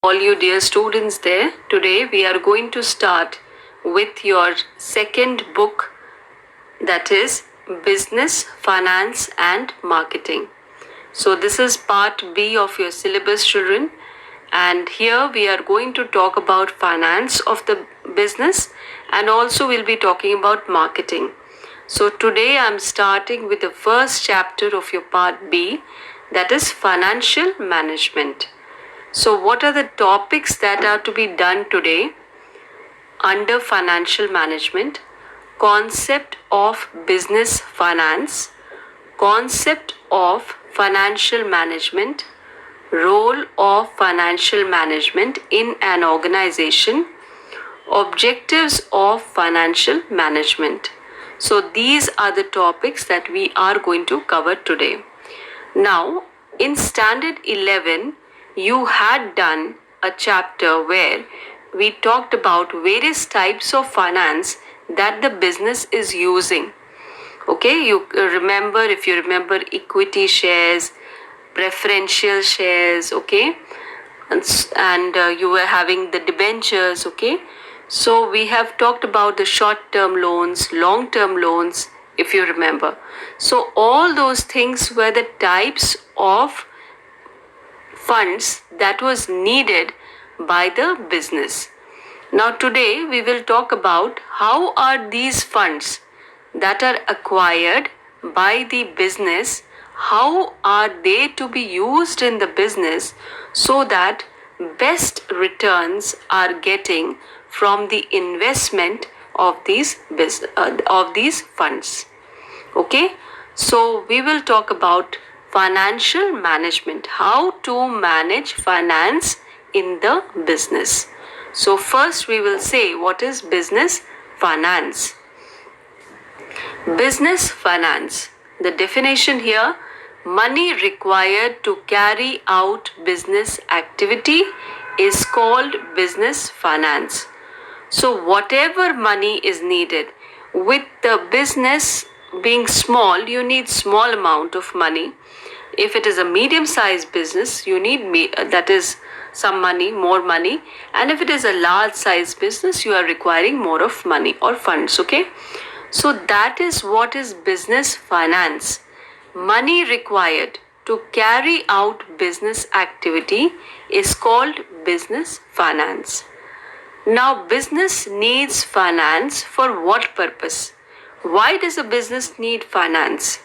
All you dear students there. Today we are going to start with your second book, that is Business, Finance and Marketing. So this is part B of your syllabus, children, and here we are going to talk about finance of the business and also we'll be talking about marketing. So today I'm starting with the first chapter of your part B, that is financial management. So what are the topics that are to be done today under financial management? Concept of business finance, concept of financial management, role of financial management in an organization, objectives of financial management. So these are the topics that we are going to cover today. Now, in standard 11, you had done a chapter where we talked about various types of finance that the business is using. Okay, you remember, if you remember, equity shares, preferential shares, okay, and you were having the debentures, okay. So we have talked about the short-term loans, long-term loans, if you remember. So all those things were the types of funds that was needed by the business. Now today we will talk about how are these funds that are acquired by the business, how are they to be used in the business so that best returns are getting from the investment of these funds. Okay, so we will talk about financial management, how to manage finance in the business. So first we will say what is business finance. Business finance, the definition here: money required to carry out business activity is called business finance. So whatever money is needed, with the business being small, you need small amount of money. If it is a medium-sized business, you need that is some money, more money. And if it is a large-sized business, you are requiring more of money or funds, okay? So that is what is business finance. Money required to carry out business activity is called business finance. Now, business needs finance for what purpose? Why does a business need finance?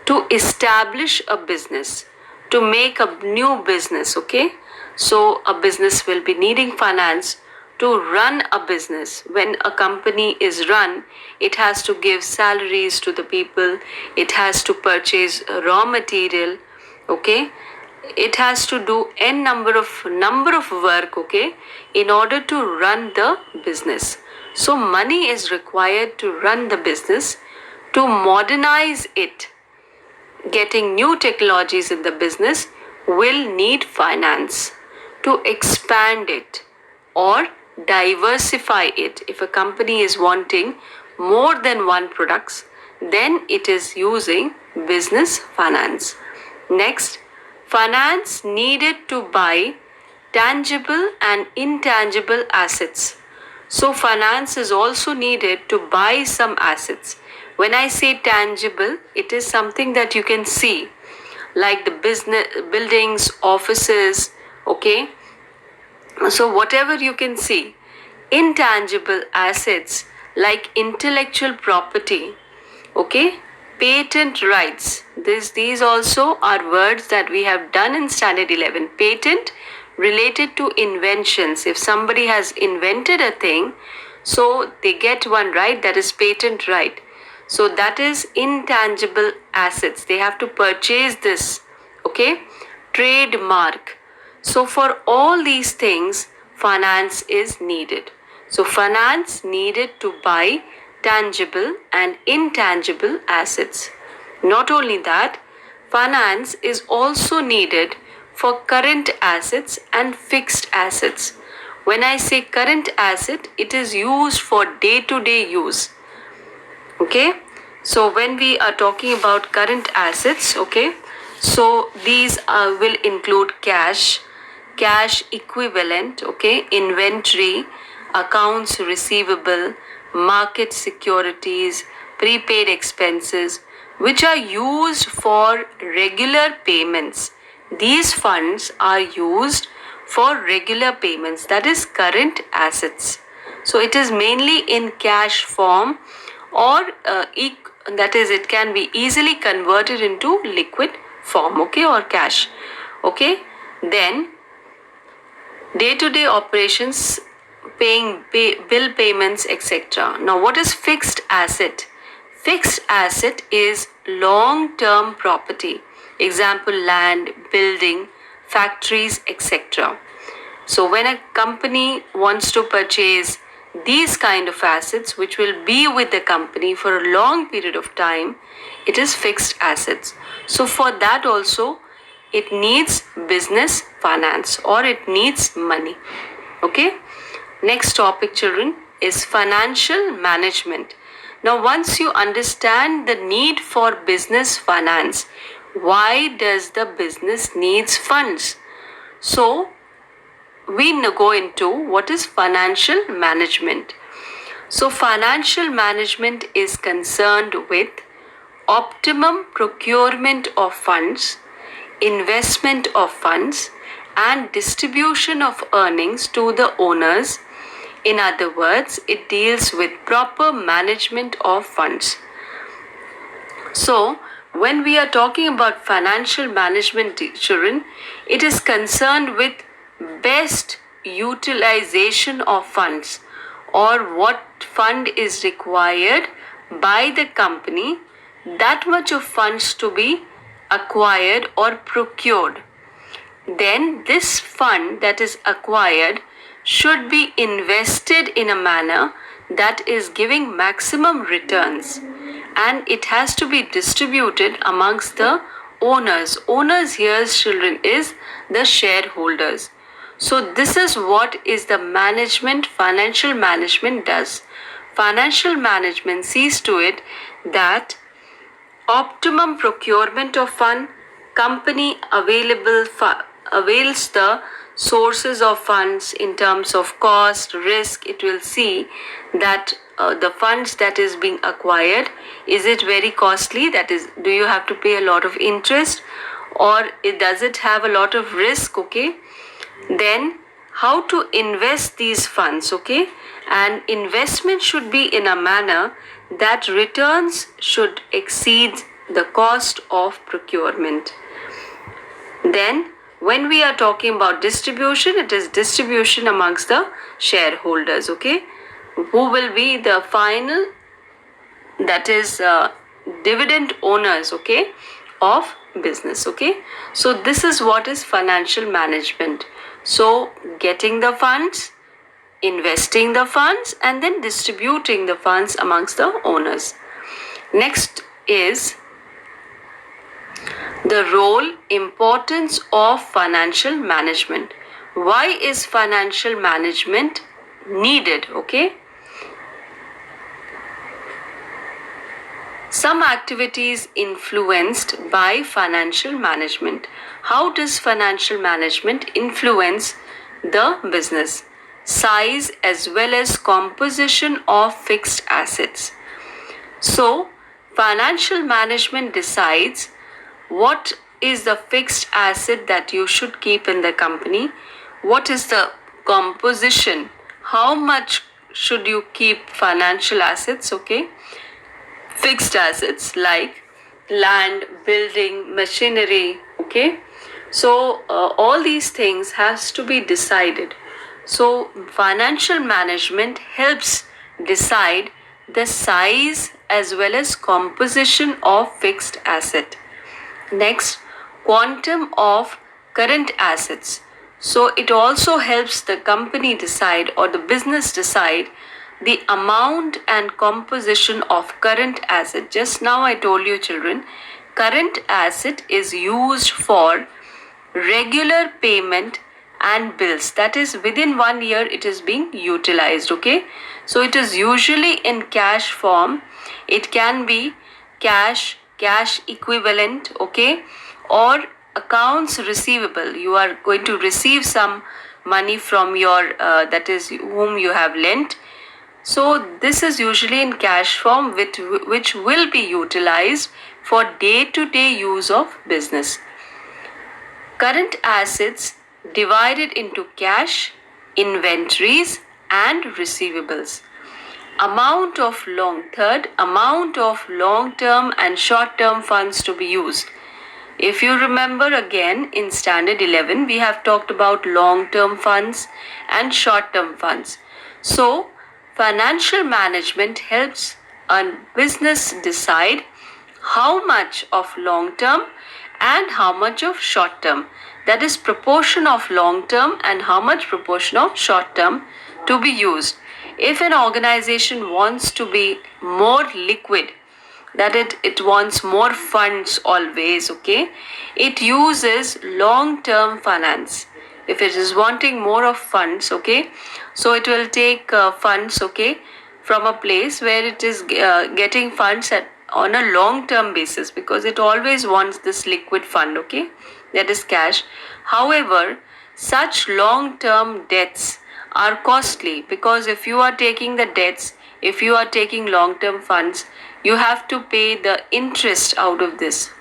To establish a business, to make a new business, okay? So a business will be needing finance to run a business. When a company is run, it has to give salaries to the people, it has to purchase raw material, okay? It has to do n number of work, okay, in order to run the business. So money is required to run the business, to modernize it. Getting new technologies in the business will need finance. To expand it or diversify it. If a company is wanting more than one products, then it is using business finance. Next, finance needed to buy tangible and intangible assets. So finance is also needed to buy some assets. When I say tangible, it is something that you can see, like the business buildings, offices, okay? So whatever you can see. Intangible assets like intellectual property, okay? Patent rights. These also are words that we have done in standard 11. Patent related to inventions. If somebody has invented a thing, so they get one right, that is patent right. So that is intangible assets. They have to purchase this, okay? Trademark. So for all these things, finance is needed. So finance needed to buy tangible and intangible assets. Not only that, finance is also needed for current assets and fixed assets. When I say current asset, it is used for day-to-day use. Okay, so when we are talking about current assets, okay, so these will include cash, cash equivalent, okay, inventory, accounts receivable, market securities, prepaid expenses, which are used for regular payments. These funds are used for regular payments, that is current assets. So it is mainly in cash form, or that is, it can be easily converted into liquid form, okay, or cash. Okay, then day-to-day operations, bill payments, etc. Now, what is fixed asset? Fixed asset is long-term property. Example, land, building, factories, etc. So when a company wants to purchase these kind of assets, which will be with the company for a long period of time, it is fixed assets. So for that also, it needs business finance, or it needs money. Okay. Next topic, children, is financial management. Now, once you understand the need for business finance, why does the business needs funds? So we go into what is financial management. So financial management is concerned with optimum procurement of funds, investment of funds, and distribution of earnings to the owners. In other words, it deals with proper management of funds. So, when we are talking about financial management, children, it is concerned with best utilization of funds, or what fund is required by the company, that much of funds to be acquired or procured. Then this fund that is acquired should be invested in a manner that is giving maximum returns, and it has to be distributed amongst the owners. Owners here, children, is the shareholders. So this is what is the management, financial management does. Financial management sees to it that optimum procurement of fund, company avails the sources of funds in terms of cost, risk. It will see that the funds that is being acquired, is it very costly? That is, do you have to pay a lot of interest, or does it have a lot of risk? Okay, then how to invest these funds? Okay, and investment should be in a manner that returns should exceed the cost of procurement. Then when we are talking about distribution, it is distribution amongst the shareholders. Okay, who will be the final, that is dividend owners, okay, of business. Okay, so this is what is financial management. So getting the funds, investing the funds, and then distributing the funds amongst the owners. Next is the role, importance of financial management. Why is financial management needed? Okay, some activities influenced by financial management. How does financial management influence the business? Size as well as composition of fixed assets. So, financial management decides what is the fixed asset that you should keep in the company, what is the composition, how much should you keep financial assets, okay, fixed assets like land, building, machinery, okay. So all these things has to be decided. So financial management helps decide the size as well as composition of fixed asset. Next, quantum of current assets. So it also helps the company decide, or the business decide, the amount and composition of current asset. Just now I told you, children, current asset is used for regular payment and bills, that is within 1 year it is being utilized. Okay, so it is usually in cash form. It can be cash equivalent, okay, or accounts receivable, you are going to receive some money from your that is whom you have lent. So this is usually in cash form, which will be utilized for day-to-day use of business. Current assets divided into cash, inventories and receivables. Amount of long-term and short-term funds to be used. If you remember again in standard 11, we have talked about long-term funds and short-term funds. So financial management helps a business decide how much of long-term and how much of short-term, that is proportion of long-term and how much proportion of short-term to be used. If an organization wants to be more liquid, that it wants more funds always, okay, it uses long-term finance. If it is wanting more of funds, okay, so it will take funds, okay, from a place where it is getting funds on a long-term basis, because it always wants this liquid fund, okay, that is cash. However, such long-term debts are costly, because if you are taking the debts, if you are taking long-term funds, you have to pay the interest out of this.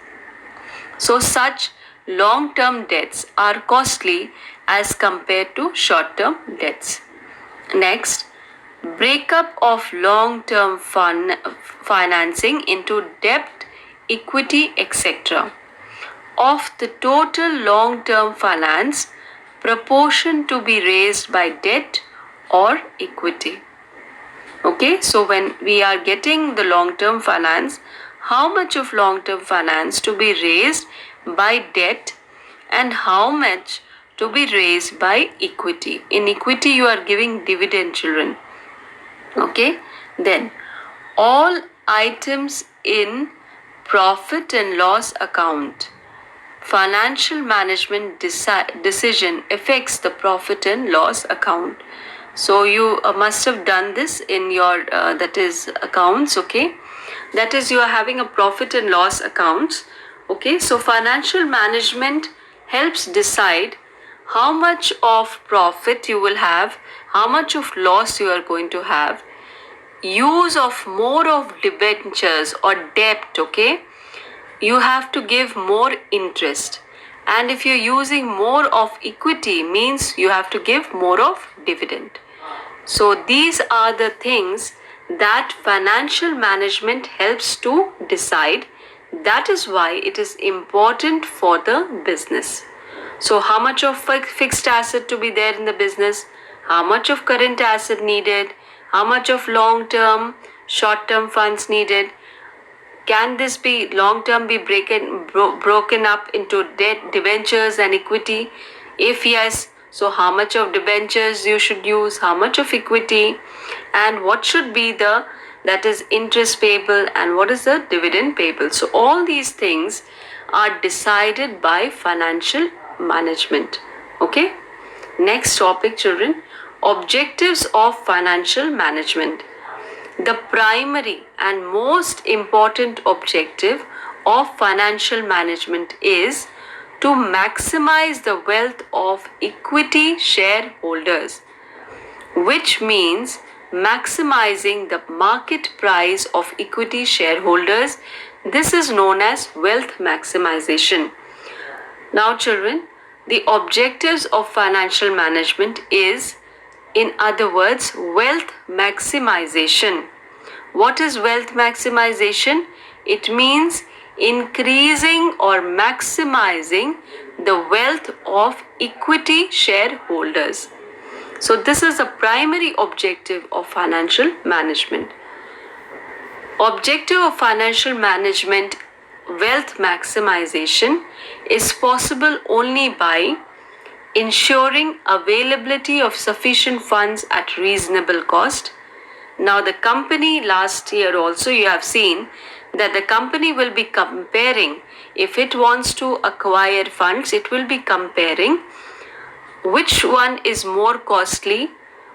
So such long-term debts are costly as compared to short-term debts. Next, breakup of long-term financing into debt, equity, etc. Of the total long-term finance, proportion to be raised by debt or equity. Okay, so when we are getting the long-term finance, how much of long-term finance to be raised by debt and how much to be raised by equity. In equity, you are giving dividend, children. Okay, then all items in profit and loss account. Financial management decision affects the profit and loss account. So you must have done this in your that is accounts, okay, that is you are having a profit and loss accounts, okay. So financial management helps decide how much of profit you will have, how much of loss you are going to have. Use of more of debentures or debt, okay, you have to give more interest. And if you're using more of equity, means you have to give more of dividend. So these are the things that financial management helps to decide. That is why it is important for the business. So how much of fixed asset to be there in the business? How much of current asset needed? How much of long-term, short-term funds needed? Can this be long-term be broken up into debt, debentures and equity? If yes, so how much of debentures you should use, how much of equity, and what should be the, that is interest payable, and what is the dividend payable. So all these things are decided by financial management. Okay. Next topic, children, objectives of financial management. The primary and most important objective of financial management is to maximize the wealth of equity shareholders, which means maximizing the market price of equity shareholders. This is known as wealth maximization. Now, children, the objectives of financial management is, in other words, wealth maximization. What is wealth maximization? It means increasing or maximizing the wealth of equity shareholders. So this is the primary objective of financial management. Objective of financial management, wealth maximization, is possible only by ensuring availability of sufficient funds at reasonable cost. Now the company, last year also you have seen that the company will be comparing, if it wants to acquire funds, it will be comparing which one is more costly,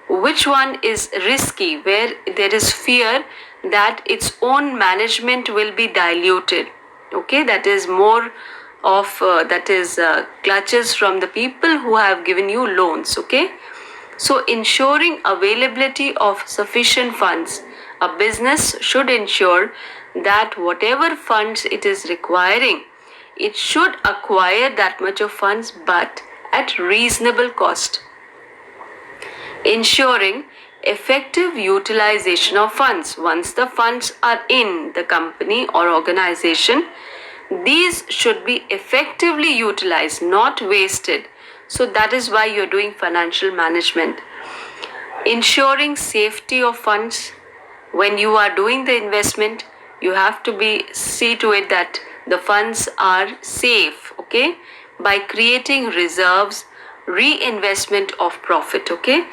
which one is risky, where there is fear that its own management will be diluted. Okay, that is more of clutches from the people who have given you loans. Okay, so ensuring availability of sufficient funds. A business should ensure that whatever funds it is requiring, it should acquire that much of funds but at reasonable cost. Ensuring effective utilization of funds. Once the funds are in the company or organization, these should be effectively utilized, not wasted. So that is why you're doing financial management. Ensuring safety of funds. When you are doing the investment, you have to see to it that the funds are safe, okay, by creating reserves, reinvestment of profit, okay.